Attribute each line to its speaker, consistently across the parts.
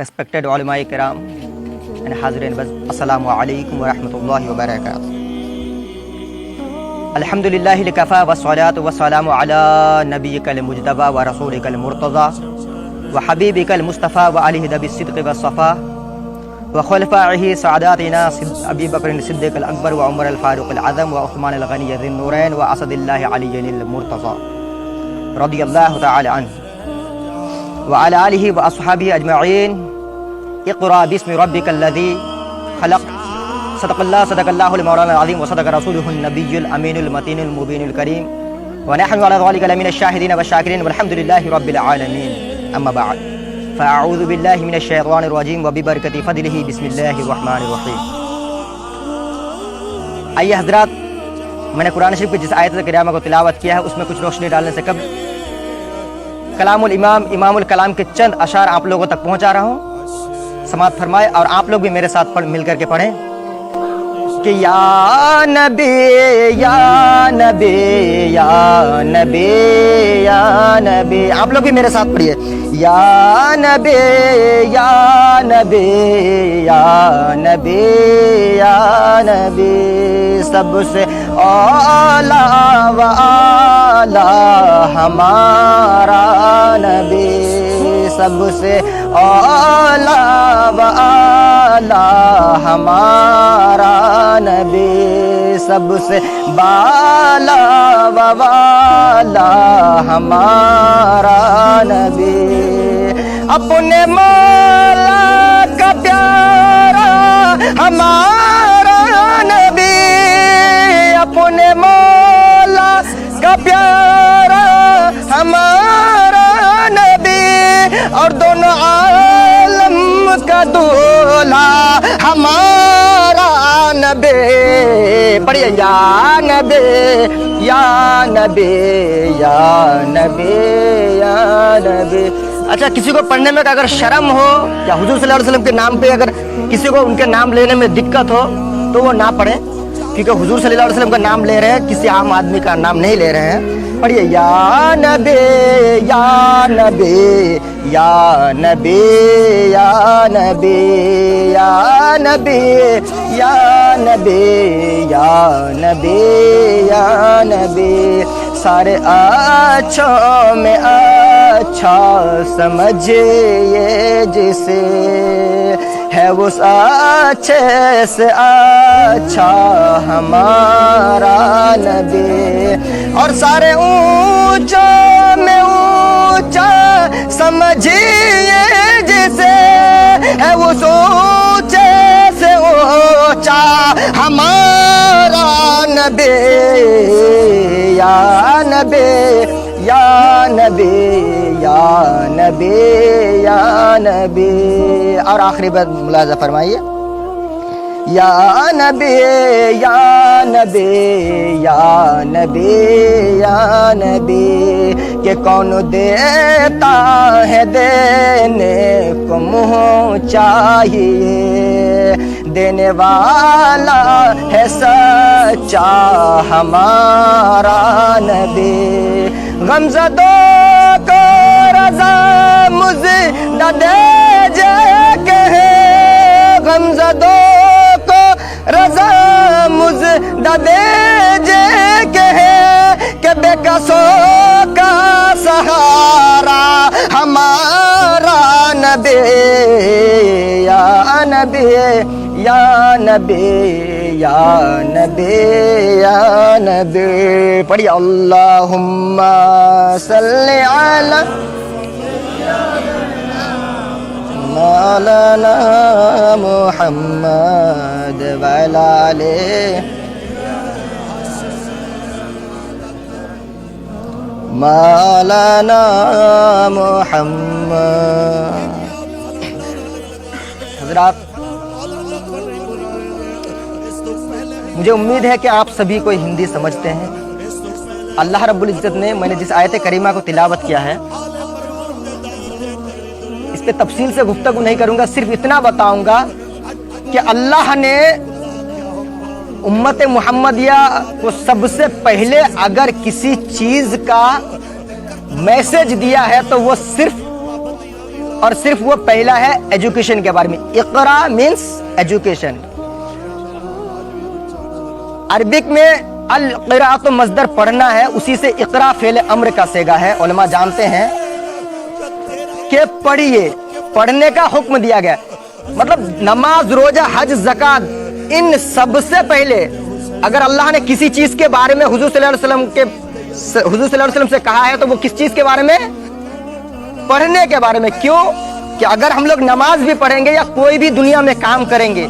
Speaker 1: respected ulama kiram and Hazrin bas, Assalamu alaikum wa rahmatullahi wa barakatuh. Alhamdulillahi likafa wa salatu wa salamu ala nabiyyikal mujtaba wa rasulikal murtaza wa habibikal mustafa wa alihi dabi sidqi wa safa wa khulafaihi saadatina Abi Bakr as-Siddiq al-Akbar wa Umar al-Faruq al-Azam wa Uthman al-Ghani adh-Nurain wa Asadillahi aliyyil murtaza radiyallahu ta'ala anhu wa ala alihi wa ashabihi ajma'in. اقرأ باسم ربك الذي خلق صدق الله المولانا العظيم وصدق رسوله النبي الأمين المتين المبين الكريم ونحن على ذلك لمن الشاهدين والشاكرين والحمد لله رب العالمين. أما بعد فأعوذ بالله من الشيطان الرجيم وببركة فضله بسم الله الرحمن الرحيم. آئیے حضرات، میں نے قرآن شریف کی جس آیت کریمہ کو تلاوت کیا ہے اس میں کچھ روشنی ڈالنے سے قبل کلام الامام امام الکلام کے چند اشعار آپ لوگوں تک پہنچا رہا ہوں. سماعت فرمائے اور آپ لوگ بھی میرے ساتھ مل کر کے پڑھیں کہ یا نبی یا نبی یا نبی یا نبی. آپ لوگ بھی میرے ساتھ پڑھیے یا نبی یا نبی یا نبی یا نبی. سب سے اولا و اعلی ہمارا نبی، سب سے اولا و اعلی ہمارا نبی، سب سے بالا و والا ہمارا نبی. اپنے مولا کا پیارا ہمارا نبی، اپنے مولا کا پیارا ہمارا نبی، اور دونوں عالم کا دولہا ہمارا نبی. پڑھیے یا نبی یا نبی یا نبی یا نبی. اچھا، کسی کو پڑھنے میں اگر شرم ہو یا حضور صلی اللہ علیہ وسلم کے نام پہ اگر کسی کو ان کے نام لینے میں دقت ہو تو وہ نہ پڑھے، کیونکہ حضور صلی اللہ علیہ وسلم کا نام لے رہے ہیں، کسی عام آدمی کا نام نہیں لے رہے ہیں. پڑھیے یا نبی یا نبی یا نبی یا نبی یا نبی یا نبی یا نبی یا نبی. سارے اچھوں میں اچھا سمجھیے جسے ہے وہ اچھے سے اچھا ہمارا نبی. اور سارے اونچوں میں اونچا سمجھیے جسے ہے وہ اونچے سے اونچا ہمارا نبی. یا نبی یا نبی یا نبی یا نبی. اور آخری بات ملاحظہ فرمائیے یا نبی یا نبی یا نبی یا نبی. کہ کون دیتا ہے دینے کو منہ چاہیے، دینے والا ہے سچا ہمارا نبی. غمزدوں کو رضا مزدہ دیجے کہ غمزدوں کو رضا مزدہ دیجے کہ بے کسوں کا سہارا ہمارا نبی. یا نبی یا نبی یا نبی یا نبی. پڑھیے اللہم صلی علی مولانا محمد وعلی آلہ مولانا محمد. حضرات، مجھے امید ہے کہ آپ سبھی کو ہندی سمجھتے ہیں. اللہ رب العزت نے، میں نے جس آیت کریمہ کو تلاوت کیا ہے اس پہ تفصیل سے گفتگو نہیں کروں گا، صرف اتنا بتاؤں گا کہ اللہ نے امت محمدیہ کو سب سے پہلے اگر کسی چیز کا میسج دیا ہے تو وہ صرف اور صرف وہ پہلا ہے ایجوکیشن کے بارے میں. اقرا مینس ایجوکیشن. عربک میں القراءۃ مصدر پڑھنا ہے, اسی سے اقرا فعل امر کا صیغہ ہے. علماء جانتے ہیں کہ پڑھیے, پڑھنے کا حکم دیا گیا. مطلب نماز, روزہ, حج, زکات, ان سب سے پہلے اگر اللہ نے کسی چیز کے بارے میں حضور صلی اللہ علیہ وسلم سے کہا ہے تو وہ کس چیز کے بارے میں؟ پڑھنے کے بارے میں. کیوں کہ اگر ہم لوگ نماز بھی پڑھیں گے یا کوئی بھی دنیا میں کام کریں گے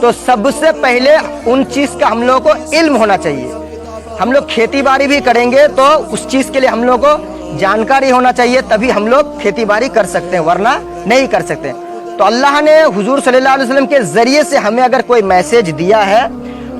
Speaker 1: تو سب سے پہلے ان چیز کا ہم لوگوں کو علم ہونا چاہیے. ہم لوگ کھیتی باڑی بھی کریں گے تو اس چیز کے لیے ہم لوگ کو جانکاری ہونا چاہیے, تبھی ہم لوگ کھیتی باڑی کر سکتے ہیں, ورنہ نہیں کر سکتے. تو اللہ نے حضور صلی اللہ علیہ وسلم کے ذریعے سے ہمیں اگر کوئی میسج دیا ہے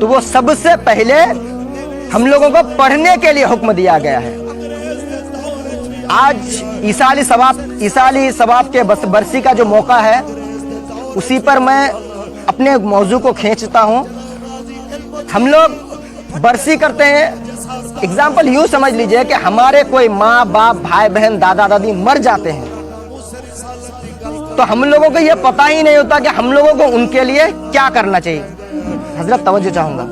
Speaker 1: تو وہ سب سے پہلے ہم لوگوں کو پڑھنے کے لیے حکم دیا گیا ہے. آج عیسائی ثواب کے برسی کا جو موقع ہے, اسی پر میں اپنے موضوع کو کھینچتا ہوں. ہم لوگ برسی کرتے ہیں, اگزامپل یوں سمجھ لیجئے کہ ہمارے کوئی ماں باپ, بھائی بہن, دادا دادی مر جاتے ہیں تو ہم لوگوں کو یہ پتہ ہی نہیں ہوتا کہ ہم لوگوں کو ان کے لیے کیا کرنا چاہیے. حضرت توجہ چاہوں گا,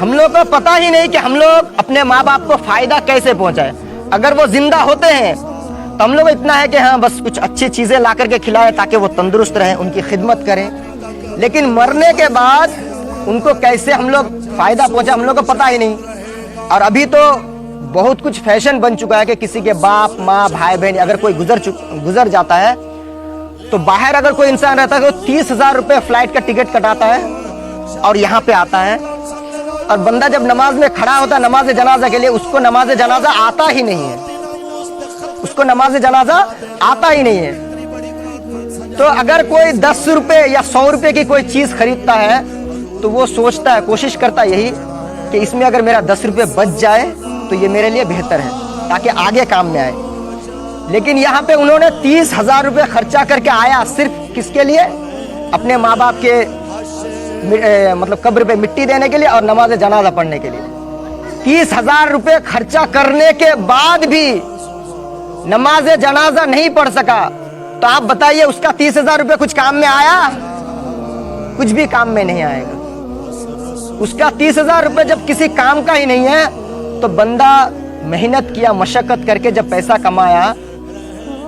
Speaker 1: ہم لوگوں کو پتہ ہی نہیں کہ ہم لوگ اپنے ماں باپ کو فائدہ کیسے پہنچائے. اگر وہ زندہ ہوتے ہیں تو ہم لوگ اتنا ہے کہ ہاں بس کچھ اچھی چیزیں لا کر کے کھلائیں تاکہ وہ تندرست رہیں, ان کی خدمت کریں. لیکن مرنے کے بعد ان کو کیسے ہم لوگ فائدہ پہنچا ہم لوگ کو پتہ ہی نہیں. اور ابھی تو بہت کچھ فیشن بن چکا ہے کہ کسی کے باپ, ماں, بھائی بہن اگر کوئی گزر جاتا ہے تو باہر اگر کوئی انسان رہتا ہے تو 30,000 روپے فلائٹ کا ٹکٹ کٹاتا ہے اور یہاں پہ آتا ہے. اور بندہ جب نماز میں کھڑا ہوتا ہے نماز جنازہ کے لیے, اس کو نماز جنازہ آتا ہی نہیں ہے, اس کو نماز جنازہ آتا ہی نہیں ہے. تو اگر کوئی 10 روپے یا 100 روپے کی کوئی چیز خریدتا ہے تو وہ سوچتا ہے, کوشش کرتا ہے یہی کہ اس میں اگر میرا 10 روپے بچ جائے تو یہ میرے لیے بہتر ہے تاکہ آگے کام میں آئے. لیکن یہاں پہ انہوں نے 30,000 روپے خرچہ کر کے آیا صرف کس کے لیے؟ اپنے ماں باپ کے مطلب قبر پہ مٹی دینے کے لیے اور نماز جنازہ پڑھنے کے لیے. 30,000 روپے خرچہ کرنے کے بعد بھی نماز جنازہ نہیں پڑھ سکا تو آپ بتائیے اس کا 30,000 روپے کچھ کام میں آیا؟ کچھ بھی کام میں نہیں آئے گا. اس کا 30,000 روپے جب کسی کام کا ہی نہیں ہے تو بندہ محنت کیا, مشقت کر کے جب پیسہ کمایا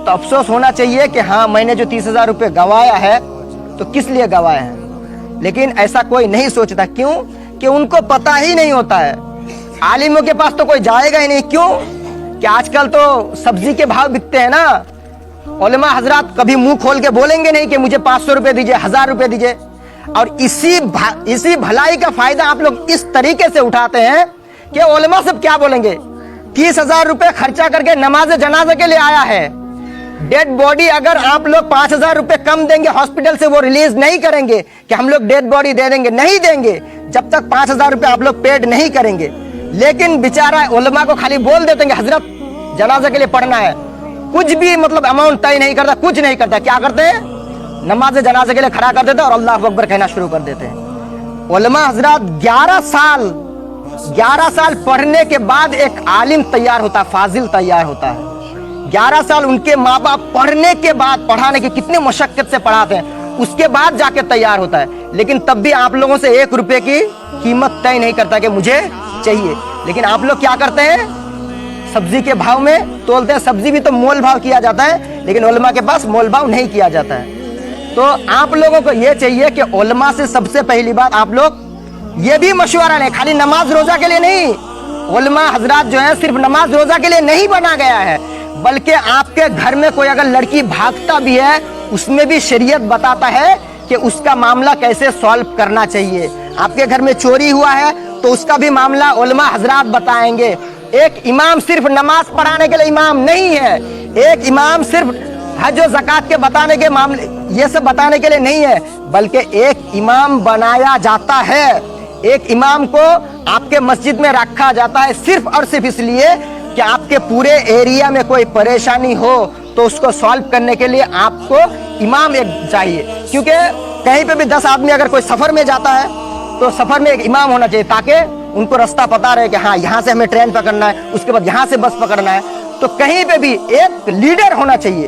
Speaker 1: تو افسوس ہونا چاہیے کہ ہاں میں نے جو 30,000 روپے گوایا ہے تو کس لیے گوایا ہے. لیکن ایسا کوئی نہیں سوچتا. کیوں کہ ان کو پتہ ہی نہیں ہوتا ہے. عالموں کے پاس تو کوئی جائے گا ہی نہیں. کیوں کہ آج کل تو سبزی کے بھاؤ بکتے ہیں نا. علماء حضرات کبھی منہ کھول کے بولیں گے نہیں کہ مجھے 500 روپے دیجئے, 1000 روپے دیجئے. اور اسی بھلائی کا فائدہ آپ لوگ اس طریقے سے اٹھاتے ہیں کہ علماء سب کیا بولیں گے. 30,000 روپے خرچہ کر کے نماز جنازہ کے لیے آیا ہے. ڈیڈ باڈی اگر آپ لوگ 5,000 روپے کم دیں گے ہاسپٹل سے, وہ ریلیز نہیں کریں گے کہ ہم لوگ ڈیڈ باڈی دے دیں گے, نہیں دیں گے جب تک 5,000 روپے آپ لوگ پیڈ نہیں کریں گے. لیکن بیچارہ علماء کو خالی بول دیتے ہیں کہ حضرت جنازہ کے لیے پڑھنا ہے, کچھ بھی مطلب اماؤنٹ طے نہیں کرتا, کچھ نہیں کرتا. کیا کرتے ہیں؟ نماز جنازے کے لیے کھڑا کر دیتے ہیں اور اللہ اکبر کہنا شروع کر دیتے ہیں. علماء حضرات 11 سال پڑھنے کے بعد ایک عالم تیار ہوتا ہے, فاضل تیار ہوتا ہے. 11 سال ان کے ماں باپ پڑھنے کے بعد, پڑھانے کی کتنی مشقت سے پڑھاتے ہیں, اس کے بعد جا کے تیار ہوتا ہے. لیکن تب بھی آپ لوگوں سے 1 روپے کی قیمت طے نہیں کرتا کہ مجھے چاہیے. لیکن آپ لوگ کیا کرتے ہیں؟ سبزی کے بھاؤ میں تولتے ہیں. سبزی بھی تو مول بھاؤ کیا جاتا ہے, لیکن علماء کے پاس مول بھاؤ نہیں کیا جاتا ہے. تو آپ لوگوں کو یہ چاہیے کہ علماء سے سب سے پہلی بات آپ لوگ یہ بھی مشورہ لیں, خالی نماز روزہ کے لیے نہیں. علماء حضرات جو ہے صرف نماز روزہ کے لیے نہیں بنا گیا ہے, بلکہ آپ کے گھر میں کوئی اگر لڑکی بھاگتا بھی ہے اس میں بھی شریعت بتاتا ہے کہ اس کا معاملہ کیسے سالو کرنا چاہیے. آپ کے گھر میں چوری ہوا ہے تو اس کا بھی معاملہ علماء حضرات بتائیں گے. ایک امام صرف نماز پڑھانے کے لیے امام نہیں ہے, ایک امام صرف حج و زکات کے بتانے کے معاملے یہ سب بتانے کے لیے نہیں ہے, بلکہ ایک امام بنایا جاتا ہے. ایک امام کو آپ کے مسجد میں رکھا جاتا ہے صرف اور صرف اس لیے کہ آپ کے پورے ایریا میں کوئی پریشانی ہو تو اس کو سالو کرنے کے لیے آپ کو امام ایک چاہیے. کیونکہ کہیں پہ بھی 10 آدمی اگر کوئی سفر میں جاتا ہے تو سفر میں ایک امام ہونا چاہیے تاکہ ان کو راستہ پتا رہے کہ ہاں یہاں سے ہمیں ٹرین پکڑنا ہے, اس کے بعد یہاں سے بس پکڑنا ہے. تو کہیں پہ بھی ایک لیڈر ہونا چاہیے.